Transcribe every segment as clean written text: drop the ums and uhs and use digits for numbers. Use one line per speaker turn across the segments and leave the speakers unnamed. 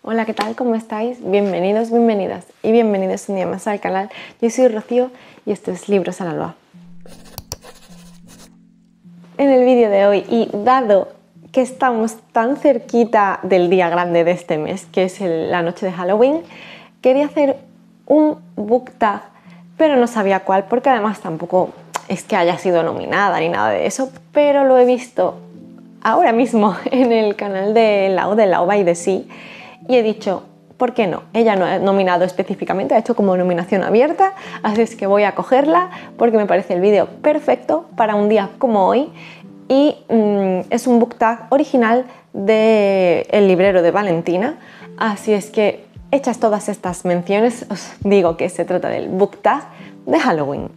Hola, ¿qué tal? ¿Cómo estáis? Bienvenidos, bienvenidas y bienvenidos un día más al canal. Yo soy Rocío y esto es Libros al Alba. En el vídeo de hoy, y dado que estamos tan cerquita del día grande de este mes, que es la noche de Halloween, quería hacer un book tag, pero no sabía cuál, porque además tampoco es que haya sido nominada ni nada de eso, pero lo he visto ahora mismo en el canal de Lau by the Sea y he dicho, ¿por qué no? Ella no ha nominado específicamente, ha hecho como nominación abierta, así es que voy a cogerla porque me parece el vídeo perfecto para un día como hoy y es un book tag original de El librero de Valentina, así es que hechas todas estas menciones os digo que se trata del book tag de Halloween.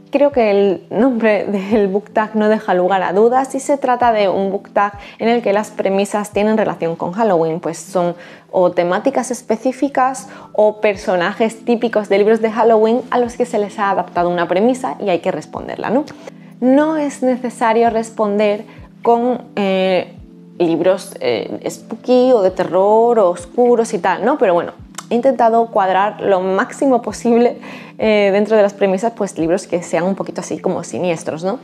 Creo que el nombre del book tag no deja lugar a dudas y se trata de un book tag en el que las premisas tienen relación con Halloween, pues son o temáticas específicas o personajes típicos de libros de Halloween a los que se les ha adaptado una premisa y hay que responderla, ¿no? No es necesario responder con libros spooky o de terror o oscuros y tal, ¿no? Pero bueno, he intentado cuadrar lo máximo posible dentro de las premisas, pues libros que sean un poquito así como siniestros, ¿no?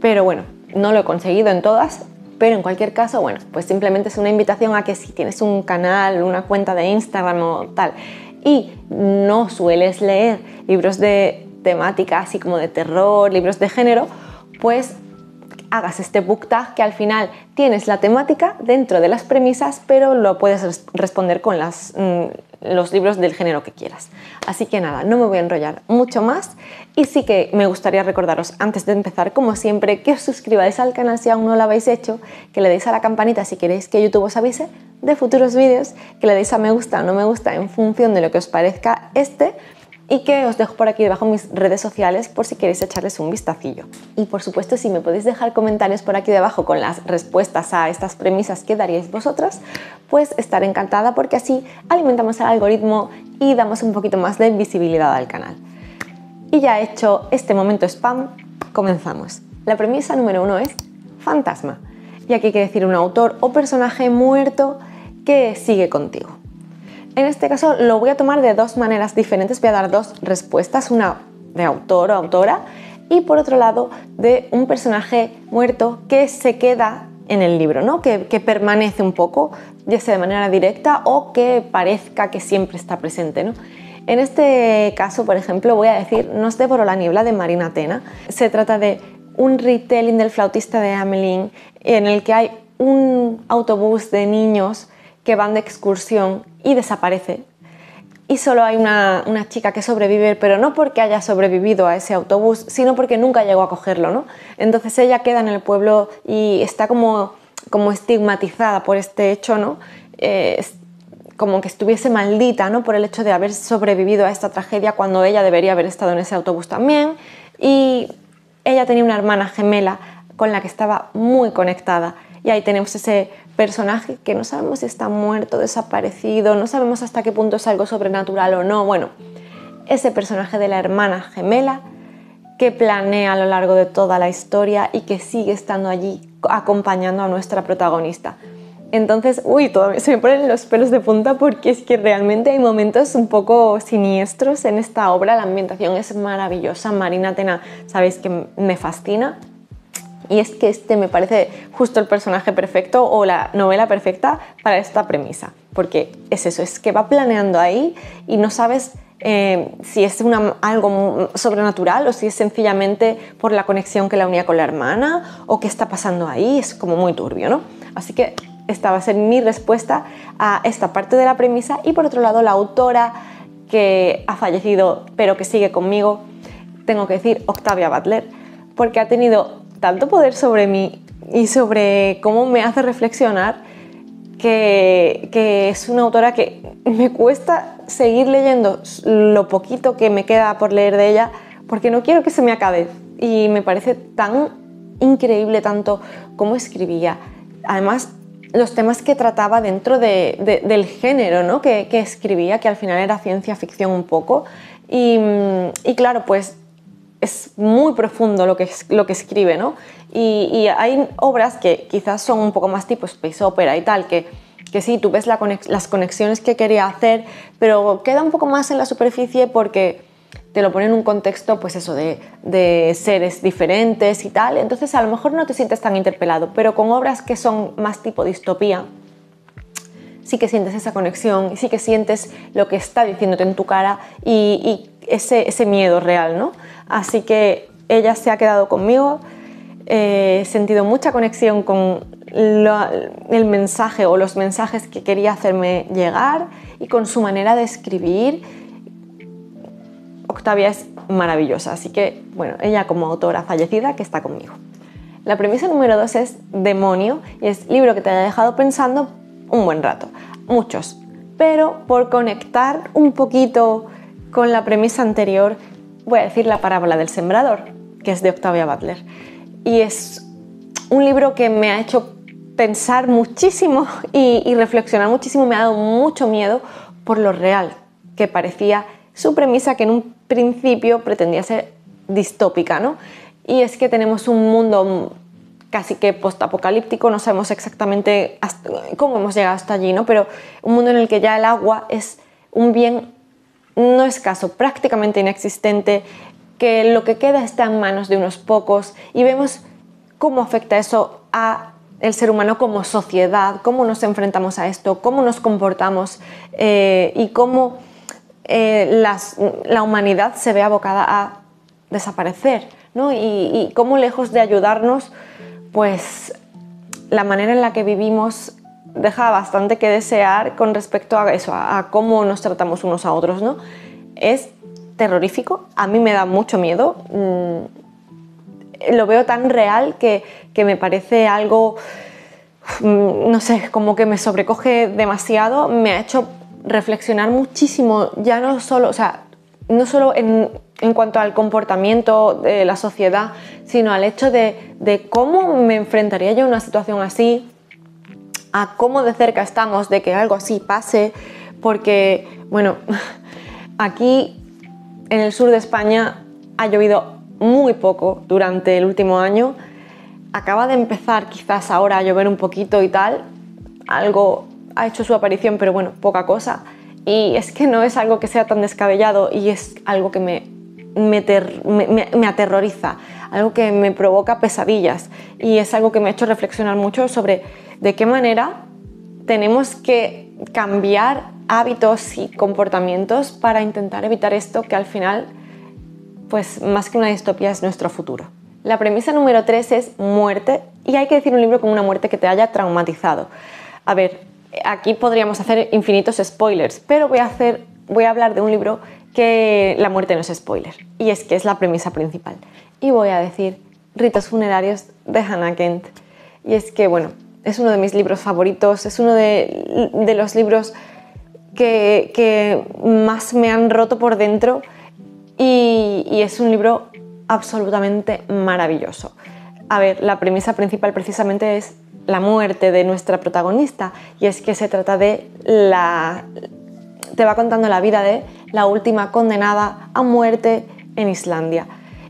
Pero bueno, no lo he conseguido en todas, pero en cualquier caso, bueno, pues simplemente es una invitación a que si tienes un canal, una cuenta de Instagram o tal, y no sueles leer libros de temática así como de terror, libros de género, pues hagas este book tag que al final tienes la temática dentro de las premisas, pero lo puedes responder con los libros del género que quieras. Así que nada, no me voy a enrollar mucho más y sí que me gustaría recordaros antes de empezar, como siempre, que os suscribáis al canal si aún no lo habéis hecho, que le deis a la campanita si queréis que YouTube os avise de futuros vídeos, que le deis a me gusta o no me gusta en función de lo que os parezca y que os dejo por aquí debajo mis redes sociales por si queréis echarles un vistacillo. Y por supuesto, si me podéis dejar comentarios por aquí debajo con las respuestas a estas premisas que daríais vosotras, pues estaré encantada porque así alimentamos al algoritmo y damos un poquito más de visibilidad al canal. Y ya hecho este momento spam, comenzamos. La premisa número 1 es fantasma. Y aquí hay que decir un autor o personaje muerto que sigue contigo. En este caso lo voy a tomar de dos maneras diferentes, voy a dar dos respuestas, una de autor o autora y por otro lado de un personaje muerto que se queda en el libro, ¿no? que permanece un poco, ya sea de manera directa o que parezca que siempre está presente, ¿no? En este caso, por ejemplo, voy a decir Nos devoró la niebla de Marina Tena. Se trata de un retelling del flautista de Hamelin en el que hay un autobús de niños que van de excursión y desaparece. Y solo hay una chica que sobrevive, pero no porque haya sobrevivido a ese autobús, sino porque nunca llegó a cogerlo, ¿no? Entonces ella queda en el pueblo y está como estigmatizada por este hecho, ¿no? Como que estuviese maldita, ¿no? Por el hecho de haber sobrevivido a esta tragedia cuando ella debería haber estado en ese autobús también. Y ella tenía una hermana gemela con la que estaba muy conectada. Y ahí tenemos ese personaje que no sabemos si está muerto, desaparecido, no sabemos hasta qué punto es algo sobrenatural o no. Bueno, ese personaje de la hermana gemela que planea a lo largo de toda la historia y que sigue estando allí acompañando a nuestra protagonista. Entonces, todavía se me ponen los pelos de punta porque es que realmente hay momentos un poco siniestros en esta obra. La ambientación es maravillosa. Marina Tena, sabéis que me fascina. Y es que este me parece justo el personaje perfecto o la novela perfecta para esta premisa. Porque es eso, es que va planeando ahí y no sabes si es algo sobrenatural o si es sencillamente por la conexión que la unía con la hermana o qué está pasando ahí. Es como muy turbio, ¿no? Así que esta va a ser mi respuesta a esta parte de la premisa. Y por otro lado, la autora que ha fallecido pero que sigue conmigo, tengo que decir Octavia Butler, porque ha tenido tanto poder sobre mí y sobre cómo me hace reflexionar que es una autora que me cuesta seguir leyendo lo poquito que me queda por leer de ella porque no quiero que se me acabe y me parece tan increíble tanto cómo escribía. Además, los temas que trataba dentro del género, ¿no? que escribía, que al final era ciencia ficción un poco y claro, pues es muy profundo lo que escribe, ¿no? Y hay obras que quizás son un poco más tipo space opera y tal, que que sí, tú ves las conexiones que quería hacer, pero queda un poco más en la superficie porque te lo pone en un contexto, pues eso, de seres diferentes y tal, entonces a lo mejor no te sientes tan interpelado, pero con obras que son más tipo distopía, sí que sientes esa conexión, sí que sientes lo que está diciéndote en tu cara y ese miedo real, ¿no? Así que ella se ha quedado conmigo, he sentido mucha conexión con el mensaje o los mensajes que quería hacerme llegar y con su manera de escribir. Octavia es maravillosa, así que, bueno, ella como autora fallecida que está conmigo. La premisa número 2 es Demonio y es libro que te haya dejado pensando un buen rato, muchos, pero por conectar un poquito con la premisa anterior voy a decir La parábola del sembrador, que es de Octavia Butler, y es un libro que me ha hecho pensar muchísimo y reflexionar muchísimo, me ha dado mucho miedo por lo real que parecía su premisa, que en un principio pretendía ser distópica, ¿no? Y es que tenemos un mundo casi que postapocalíptico, no sabemos exactamente cómo hemos llegado hasta allí, ¿no? Pero un mundo en el que ya el agua es un bien no escaso, prácticamente inexistente, que lo que queda está en manos de unos pocos y vemos cómo afecta eso a el ser humano como sociedad, cómo nos enfrentamos a esto, cómo nos comportamos y cómo la humanidad se ve abocada a desaparecer, ¿no? Y cómo lejos de ayudarnos, pues la manera en la que vivimos deja bastante que desear con respecto a eso, a cómo nos tratamos unos a otros, ¿no? Es terrorífico, a mí me da mucho miedo, lo veo tan real que me parece algo, no sé, como que me sobrecoge demasiado, me ha hecho reflexionar muchísimo, ya no solo, o sea, no solo en cuanto al comportamiento de la sociedad, sino al hecho de cómo me enfrentaría yo a una situación así, a cómo de cerca estamos de que algo así pase, porque, bueno, aquí en el sur de España ha llovido muy poco durante el último año, acaba de empezar quizás ahora a llover un poquito y tal, algo ha hecho su aparición, pero bueno, poca cosa, y es que no es algo que sea tan descabellado y es algo que me aterroriza, algo que me provoca pesadillas y es algo que me ha hecho reflexionar mucho sobre de qué manera tenemos que cambiar hábitos y comportamientos para intentar evitar esto que al final, pues más que una distopía, es nuestro futuro. La premisa número 3 es muerte y hay que decir un libro con una muerte que te haya traumatizado. A ver, aquí podríamos hacer infinitos spoilers, pero voy a hablar de un libro que la muerte no es spoiler y es que es la premisa principal. Y voy a decir Ritos funerarios de Hannah Kent. Y es que, bueno, es uno de mis libros favoritos, es uno de los libros que más me han roto por dentro y es un libro absolutamente maravilloso. A ver, la premisa principal precisamente es la muerte de nuestra protagonista y es que se trata de te va contando la vida de la última condenada a muerte en Islandia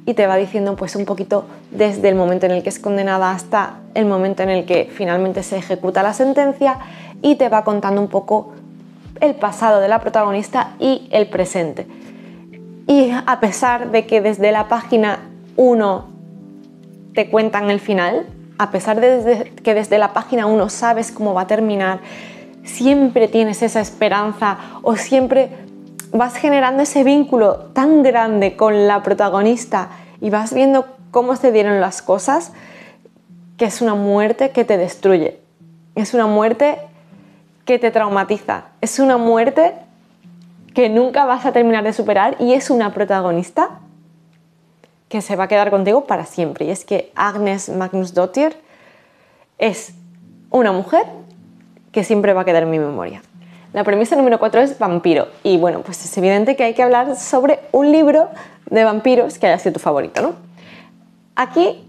y te va diciendo pues un poquito desde el momento en el que es condenada hasta el momento en el que finalmente se ejecuta la sentencia y te va contando un poco el pasado de la protagonista y el presente. Y a pesar de que desde la página 1 te cuentan el final, a pesar de que desde la página 1 sabes cómo va a terminar, siempre tienes esa esperanza o siempre vas generando ese vínculo tan grande con la protagonista y vas viendo cómo se dieron las cosas, que es una muerte que te destruye, es una muerte que te traumatiza, es una muerte que nunca vas a terminar de superar y es una protagonista que se va a quedar contigo para siempre. Y es que Agnes Magnusdóttir es una mujer que siempre va a quedar en mi memoria. La premisa número 4 es vampiro. Y bueno, pues es evidente que hay que hablar sobre un libro de vampiros que haya sido tu favorito, ¿no? Aquí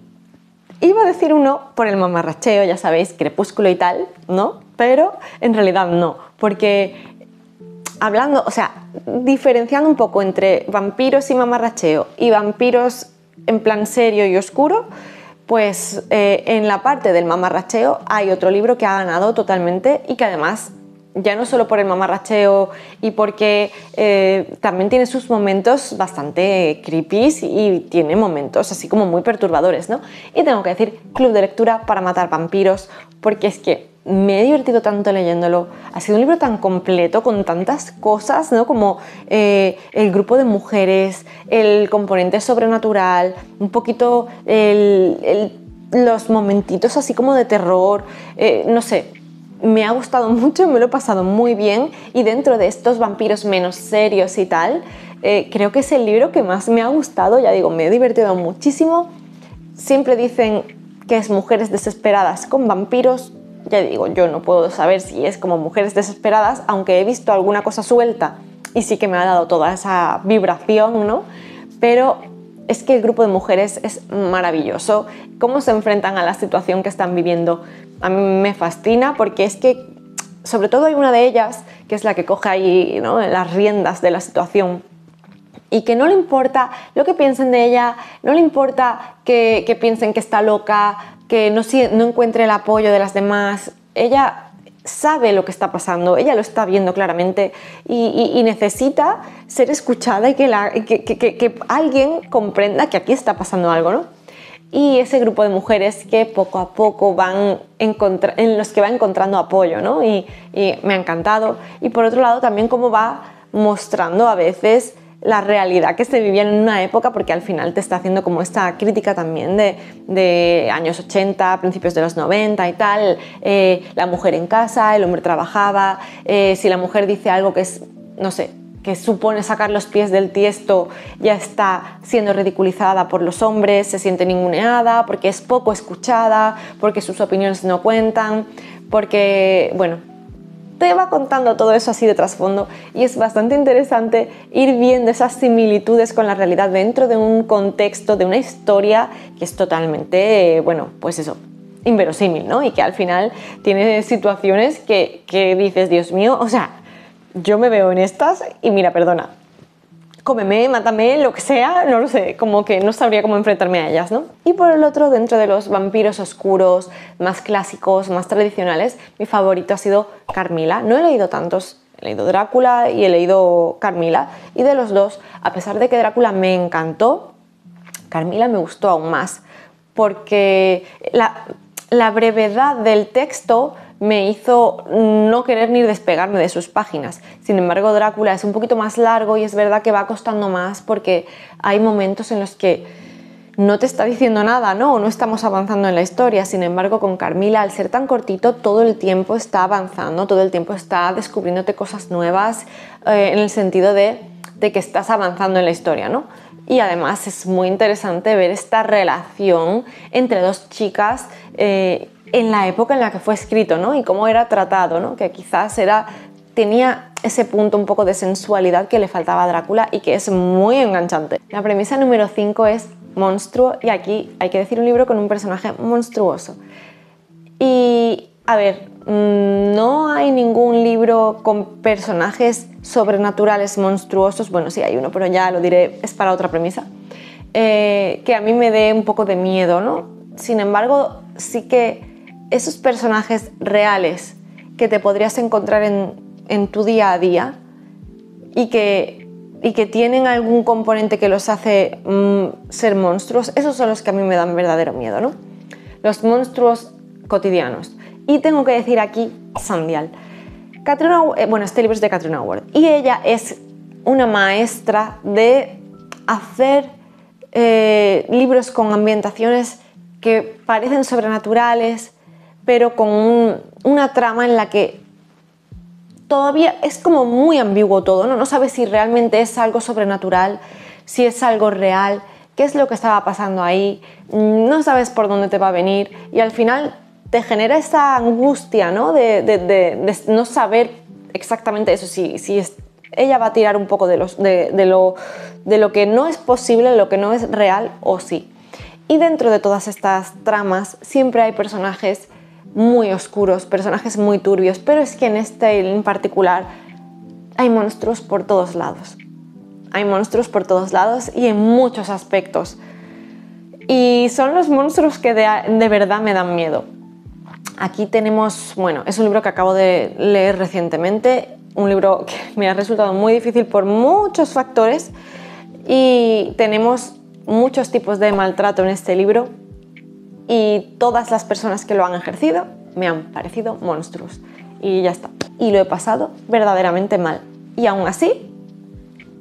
iba a decir uno por el mamarracheo, ya sabéis, Crepúsculo y tal, ¿no? Pero en realidad no, porque hablando, o sea, diferenciando un poco entre vampiros y mamarracheo y vampiros en plan serio y oscuro, pues en la parte del mamarracheo hay otro libro que ha ganado totalmente y que además, ya no solo por el mamarracheo y porque también tiene sus momentos bastante creepy y tiene momentos así como muy perturbadores, ¿no? Y tengo que decir, Club de lectura para matar vampiros, porque es que me he divertido tanto leyéndolo. Ha sido un libro tan completo, con tantas cosas, ¿no? Como el grupo de mujeres, el componente sobrenatural, un poquito los momentitos así como de terror, no sé. Me ha gustado mucho, me lo he pasado muy bien, y dentro de estos vampiros menos serios y tal, creo que es el libro que más me ha gustado. Ya digo, me he divertido muchísimo. Siempre dicen que es mujeres desesperadas con vampiros. Ya digo, yo no puedo saber si es como mujeres desesperadas, aunque he visto alguna cosa suelta y sí que me ha dado toda esa vibración, ¿no? Pero es que el grupo de mujeres es maravilloso. Cómo se enfrentan a la situación que están viviendo, a mí me fascina, porque es que sobre todo hay una de ellas que es la que coge ahí, ¿no?, las riendas de la situación, y que no le importa lo que piensen de ella, no le importa que piensen que está loca, que no encuentre el apoyo de las demás. Ella sabe lo que está pasando, ella lo está viendo claramente y necesita ser escuchada y que alguien comprenda que aquí está pasando algo, ¿no? Y ese grupo de mujeres que poco a poco en los que va encontrando apoyo, ¿no? Y me ha encantado. Y por otro lado también cómo va mostrando a veces la realidad que se vivía en una época, porque al final te está haciendo como esta crítica también de años 80, principios de los 90 y tal. La mujer en casa, el hombre trabajaba, si la mujer dice algo que es, no sé, que supone sacar los pies del tiesto, ya está siendo ridiculizada por los hombres, se siente ninguneada, porque es poco escuchada, porque sus opiniones no cuentan, porque, bueno, te va contando todo eso así de trasfondo, y es bastante interesante ir viendo esas similitudes con la realidad dentro de un contexto, de una historia que es totalmente, bueno, pues eso, inverosímil, ¿no? Y que al final tiene situaciones que dices, Dios mío, o sea, yo me veo en estas y mira, perdona, cómeme, mátame, lo que sea, no lo sé, como que no sabría cómo enfrentarme a ellas, ¿no? Y por el otro, dentro de los vampiros oscuros, más clásicos, más tradicionales, mi favorito ha sido Carmila. No he leído tantos, he leído Drácula y he leído Carmila, y de los dos, a pesar de que Drácula me encantó, Carmila me gustó aún más, porque la brevedad del texto me hizo no querer ni despegarme de sus páginas. Sin embargo, Drácula es un poquito más largo y es verdad que va costando más, porque hay momentos en los que no te está diciendo nada, ¿no? O no estamos avanzando en la historia. Sin embargo, con Carmila, al ser tan cortito, todo el tiempo está avanzando, todo el tiempo está descubriéndote cosas nuevas, en el sentido de que estás avanzando en la historia, ¿no? Y además es muy interesante ver esta relación entre dos chicas en la época en la que fue escrito, ¿no? Y cómo era tratado, ¿no? Que quizás tenía ese punto un poco de sensualidad que le faltaba a Drácula y que es muy enganchante. La premisa número 5 es monstruo, y aquí hay que decir un libro con un personaje monstruoso. Y, a ver, no hay ningún libro con personajes sobrenaturales monstruosos, bueno, sí hay uno, pero ya lo diré, es para otra premisa, que a mí me dé un poco de miedo, ¿no? Sin embargo, sí que esos personajes reales que te podrías encontrar en tu día a día y que tienen algún componente que los hace ser monstruos, esos son los que a mí me dan verdadero miedo, ¿no? Los monstruos cotidianos. Y tengo que decir aquí Sandial. Este libro es de Catherine Howard y ella es una maestra de hacer libros con ambientaciones que parecen sobrenaturales, pero con una trama en la que todavía es como muy ambiguo todo, ¿no? No sabes si realmente es algo sobrenatural, si es algo real, qué es lo que estaba pasando ahí, no sabes por dónde te va a venir, y al final te genera esa angustia, ¿no? de no saber exactamente eso, si ella va a tirar un poco de lo que no es posible, lo que no es real, o sí. Y dentro de todas estas tramas siempre hay personajes muy oscuros, personajes muy turbios, pero es que en este en particular hay monstruos por todos lados. Hay monstruos por todos lados y en muchos aspectos. Y son los monstruos que de verdad me dan miedo. Aquí tenemos, bueno, es un libro que acabo de leer recientemente, un libro que me ha resultado muy difícil por muchos factores, y tenemos muchos tipos de maltrato en este libro y todas las personas que lo han ejercido me han parecido monstruos y ya está. Y lo he pasado verdaderamente mal. Y aún así,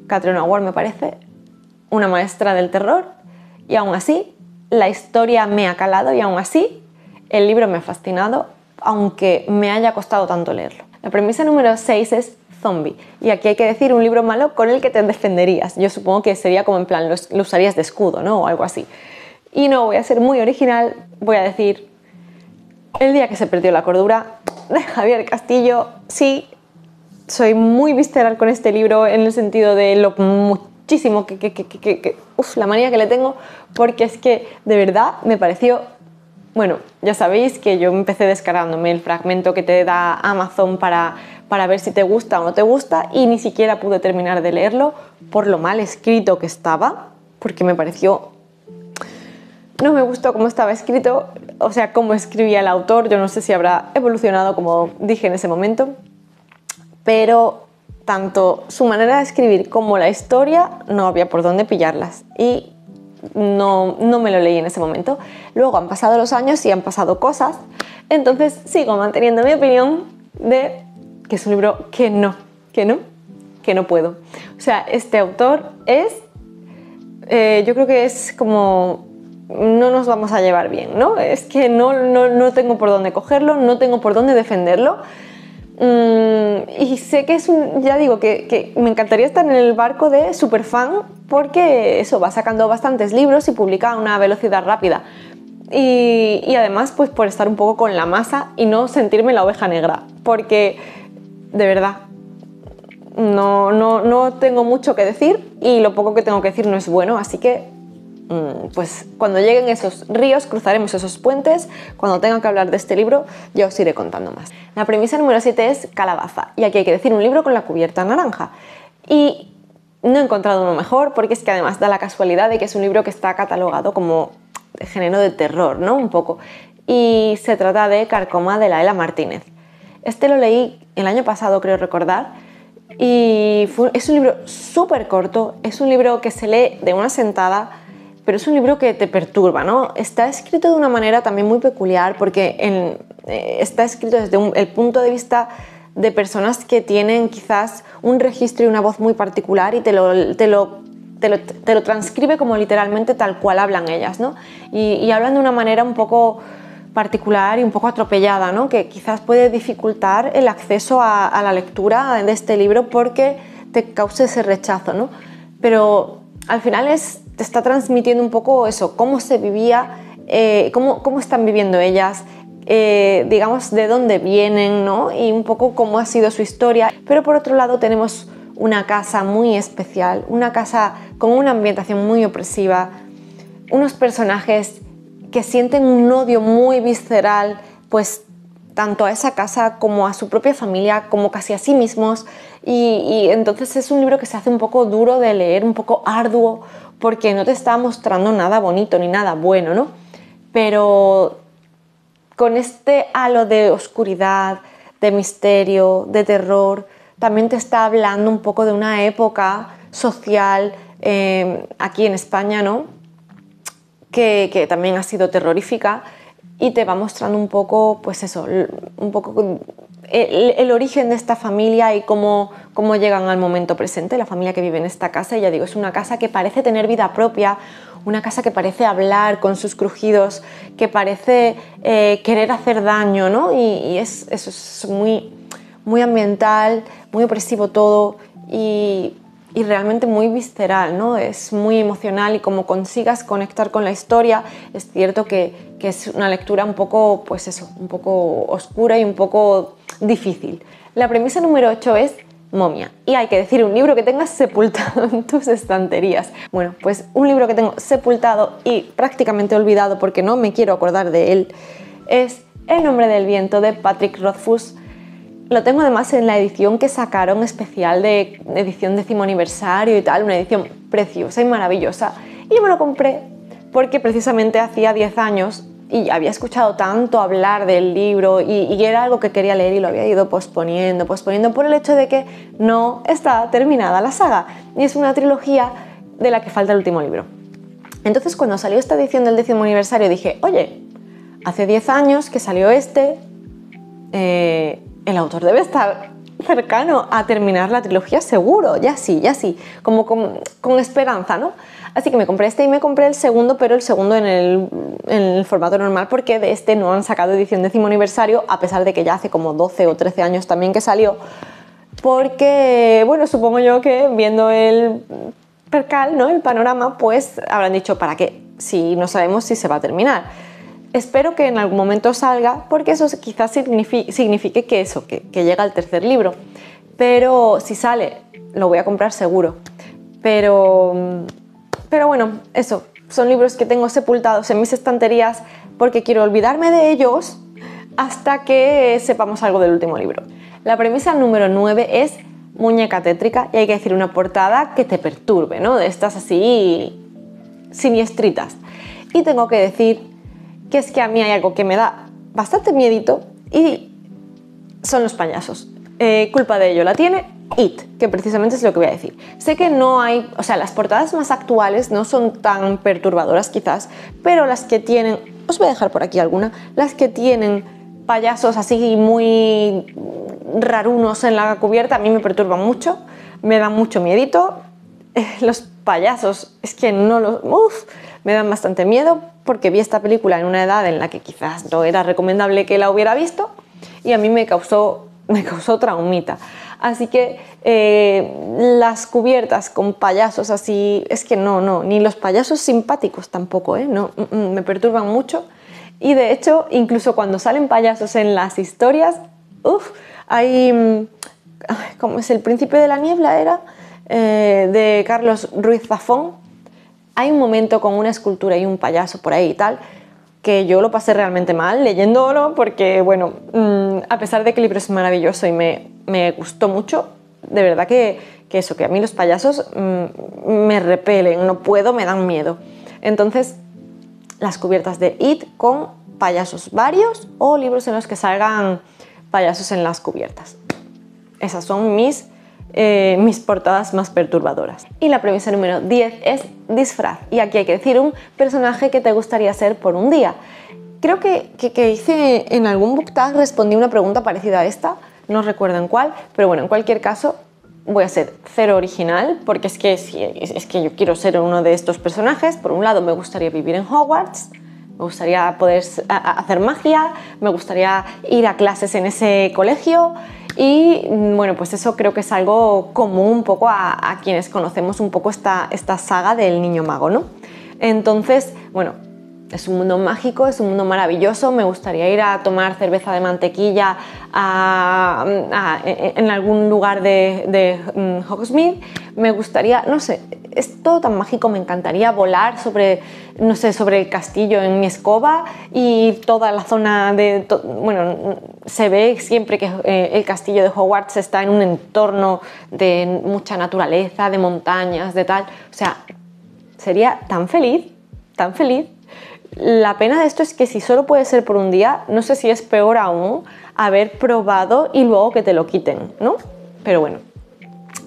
Catriona Ward me parece una maestra del terror, y aún así la historia me ha calado, y aún así el libro me ha fascinado, aunque me haya costado tanto leerlo. La premisa número 6 es zombie, y aquí hay que decir un libro malo con el que te defenderías. Yo supongo que sería como en plan, lo usarías de escudo, ¿no? O algo así. Y no, voy a ser muy original, voy a decir El día que se perdió la cordura, de Javier Castillo. Sí, soy muy visceral con este libro en el sentido de lo muchísimo la manía que le tengo, porque es que de verdad me pareció... Bueno, ya sabéis que yo empecé descargándome el fragmento que te da Amazon para ver si te gusta o no te gusta, y ni siquiera pude terminar de leerlo por lo mal escrito que estaba, porque me pareció... No me gustó cómo estaba escrito, o sea, cómo escribía el autor. Yo no sé si habrá evolucionado, como dije en ese momento, pero tanto su manera de escribir como la historia no había por dónde pillarlas, y no me lo leí en ese momento. Luego han pasado los años y han pasado cosas, entonces sigo manteniendo mi opinión de que es un libro que no puedo. O sea, este autor es... yo creo que es como... no nos vamos a llevar bien, ¿no? Es que no tengo por dónde cogerlo, no tengo por dónde defenderlo. Y sé que es un... Ya digo que me encantaría estar en el barco de superfan, porque eso, va sacando bastantes libros y publica a una velocidad rápida. Y además, pues por estar un poco con la masa y no sentirme la oveja negra, porque de verdad no tengo mucho que decir, y lo poco que tengo que decir no es bueno, así que pues cuando lleguen esos ríos cruzaremos esos puentes. Cuando tenga que hablar de este libro ya os iré contando más. La premisa número 7 es Calabaza, y aquí hay que decir un libro con la cubierta naranja, y no he encontrado uno mejor, porque es que además da la casualidad de que es un libro que está catalogado como de género de terror, ¿no? Un poco, y se trata de Carcoma, de Laela Martínez. Este lo leí el año pasado, creo recordar, y es un libro súper corto, es un libro que se lee de una sentada, pero es un libro que te perturba, ¿no? Está escrito de una manera también muy peculiar, porque está escrito desde el punto de vista de personas que tienen quizás un registro y una voz muy particular, y te lo transcribe como literalmente tal cual hablan ellas, ¿no? Y hablan de una manera un poco particular y un poco atropellada, ¿no? Que quizás puede dificultar el acceso a la lectura de este libro, porque te cause ese rechazo, ¿no? Pero al final te está transmitiendo un poco eso, cómo se vivía, cómo están viviendo ellas, digamos de dónde vienen, ¿no? Y un poco cómo ha sido su historia. Pero por otro lado tenemos una casa muy especial, una casa con una ambientación muy opresiva, unos personajes que sienten un odio muy visceral, pues tanto a esa casa como a su propia familia, como casi a sí mismos, y entonces es un libro que se hace un poco duro de leer, un poco arduo, porque no te está mostrando nada bonito ni nada bueno, ¿no? Pero con este halo de oscuridad, de misterio, de terror, también te está hablando un poco de una época social aquí en España, ¿no? Que también ha sido terrorífica, y te va mostrando un poco, pues eso, un poco el origen de esta familia y cómo llegan al momento presente, la familia que vive en esta casa. Y ya digo, es una casa que parece tener vida propia, una casa que parece hablar con sus crujidos, que parece querer hacer daño, ¿no? Y eso es muy ambiental, muy opresivo todo, y realmente muy visceral, ¿no? Es muy emocional, y como consigas conectar con la historia, es cierto que es una lectura un poco, pues eso, un poco oscura y un poco difícil. La premisa número 8 es Momia, y hay que decir un libro que tengas sepultado en tus estanterías. Bueno, pues un libro que tengo sepultado y prácticamente olvidado porque no me quiero acordar de él es El nombre del viento, de Patrick Rothfuss. Lo tengo además en la edición que sacaron especial de edición 10º aniversario y tal, una edición preciosa y maravillosa, y yo me lo compré porque precisamente hacía 10 años y había escuchado tanto hablar del libro y era algo que quería leer y lo había ido posponiendo por el hecho de que no está terminada la saga y es una trilogía de la que falta el último libro. Entonces, cuando salió esta edición del 10º aniversario dije, oye, hace 10 años que salió el autor debe estar cercano a terminar la trilogía seguro, ya sí, como con esperanza, ¿no? Así que me compré este y me compré el segundo, pero el segundo en el formato normal, porque de este no han sacado edición 10º aniversario, a pesar de que ya hace como 12 o 13 años también que salió, porque, bueno, supongo yo que viendo el percal, ¿no?, el panorama, pues habrán dicho, ¿para qué? Si no sabemos si se va a terminar. Espero que en algún momento salga, porque eso quizás signifique que llega el tercer libro, pero si sale lo voy a comprar seguro. Pero bueno, eso, son libros que tengo sepultados en mis estanterías porque quiero olvidarme de ellos hasta que sepamos algo del último libro. La premisa número 9 es muñeca tétrica y hay que decir una portada que te perturbe, ¿no? De estas así siniestritas. Y tengo que decir que es que a mí hay algo que me da bastante miedito y son los payasos. Culpa de ello la tiene It, que precisamente es lo que voy a decir. Sé que no hay, o sea, las portadas más actuales no son tan perturbadoras quizás, pero las que tienen, os voy a dejar por aquí alguna, las que tienen payasos así muy rarunos en la cubierta a mí me perturban mucho, me dan mucho miedito. Los payasos es que no los... me dan bastante miedo porque vi esta película en una edad en la que quizás no era recomendable que la hubiera visto y a mí me causó traumita. Así que las cubiertas con payasos así, es que no, ni los payasos simpáticos tampoco, no, me perturban mucho. Y de hecho, incluso cuando salen payasos en las historias, hay, ¿cómo es? El Príncipe de la Niebla era, de Carlos Ruiz Zafón. Hay un momento con una escultura y un payaso por ahí y tal, que yo lo pasé realmente mal leyéndolo porque, bueno, a pesar de que el libro es maravilloso y me gustó mucho, de verdad que a mí los payasos me repelen, no puedo, me dan miedo. Entonces, las cubiertas de It con payasos varios o libros en los que salgan payasos en las cubiertas. Esas son mis portadas más perturbadoras. Y la premisa número 10 es disfraz. Y aquí hay que decir un personaje que te gustaría ser por un día. Creo que hice en algún book tag, respondí una pregunta parecida a esta, no recuerdo en cuál, pero bueno, en cualquier caso voy a ser cero original porque es que yo quiero ser uno de estos personajes. Por un lado me gustaría vivir en Hogwarts, me gustaría poder hacer magia, me gustaría ir a clases en ese colegio y bueno, pues eso creo que es algo común un poco a quienes conocemos un poco esta saga del niño mago, ¿no? Entonces, bueno, es un mundo mágico, es un mundo maravilloso, me gustaría ir a tomar cerveza de mantequilla en algún lugar de Hogsmeade, me gustaría, no sé, es todo tan mágico, me encantaría volar sobre el castillo en mi escoba y toda la zona bueno, se ve siempre que el castillo de Hogwarts está en un entorno de mucha naturaleza, de montañas, de tal, o sea, sería tan feliz, tan feliz. La pena de esto es que si solo puede ser por un día, no sé si es peor aún haber probado y luego que te lo quiten, ¿no? Pero bueno,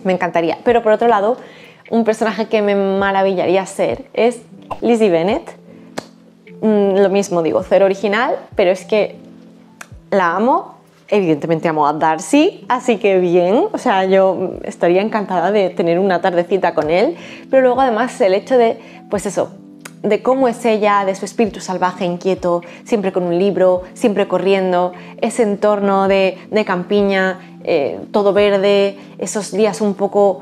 me encantaría. Pero por otro lado, un personaje que me maravillaría ser es Lizzie Bennet. Lo mismo digo, cero original, pero es que la amo. Evidentemente amo a Darcy, así que bien, o sea, yo estaría encantada de tener una tardecita con él, pero luego además el hecho de, pues eso, de cómo es ella, de su espíritu salvaje, inquieto, siempre con un libro, siempre corriendo, ese entorno de campiña, todo verde, esos días un poco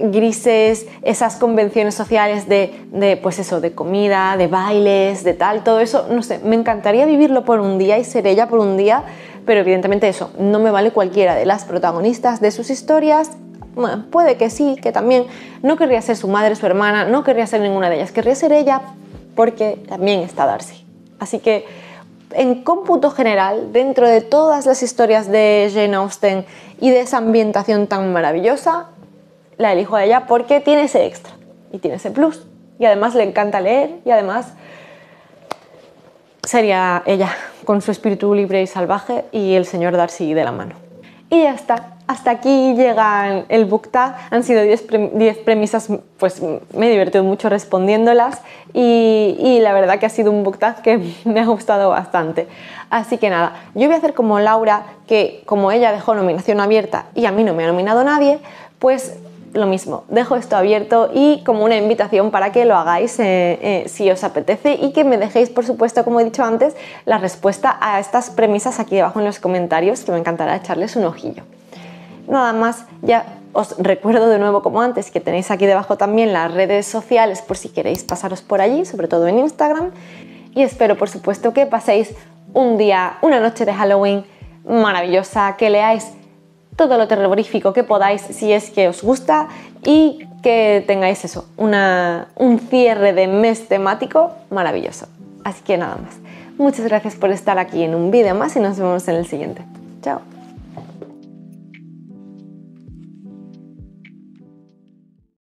grises, esas convenciones sociales pues eso, de comida, de bailes, de tal, todo eso, no sé, me encantaría vivirlo por un día y ser ella por un día, pero evidentemente eso, no me vale cualquiera de las protagonistas de sus historias. Bueno, puede que sí, que también no querría ser su madre, su hermana, no querría ser ninguna de ellas, querría ser ella porque también está Darcy. Así que en cómputo general, dentro de todas las historias de Jane Austen y de esa ambientación tan maravillosa, la elijo a ella porque tiene ese extra y tiene ese plus. y además le encanta leer y además sería ella con su espíritu libre y salvaje y el señor Darcy de la mano. Y ya está. Hasta aquí llega el book tag. Han sido 10 premisas, pues me he divertido mucho respondiéndolas y la verdad que ha sido un book tag que me ha gustado bastante. Así que nada, yo voy a hacer como Laura, que como ella dejó nominación abierta y a mí no me ha nominado nadie, pues lo mismo, dejo esto abierto y como una invitación para que lo hagáis si os apetece y que me dejéis, por supuesto, como he dicho antes, la respuesta a estas premisas aquí debajo en los comentarios, que me encantará echarles un ojillo. Nada más, ya os recuerdo de nuevo como antes que tenéis aquí debajo también las redes sociales por si queréis pasaros por allí, sobre todo en Instagram, y espero, por supuesto, que paséis un día, una noche de Halloween maravillosa, que leáis todo lo terrorífico que podáis si es que os gusta y que tengáis eso, un cierre de mes temático maravilloso. Así que nada más. Muchas gracias por estar aquí en un vídeo más y nos vemos en el siguiente. Chao.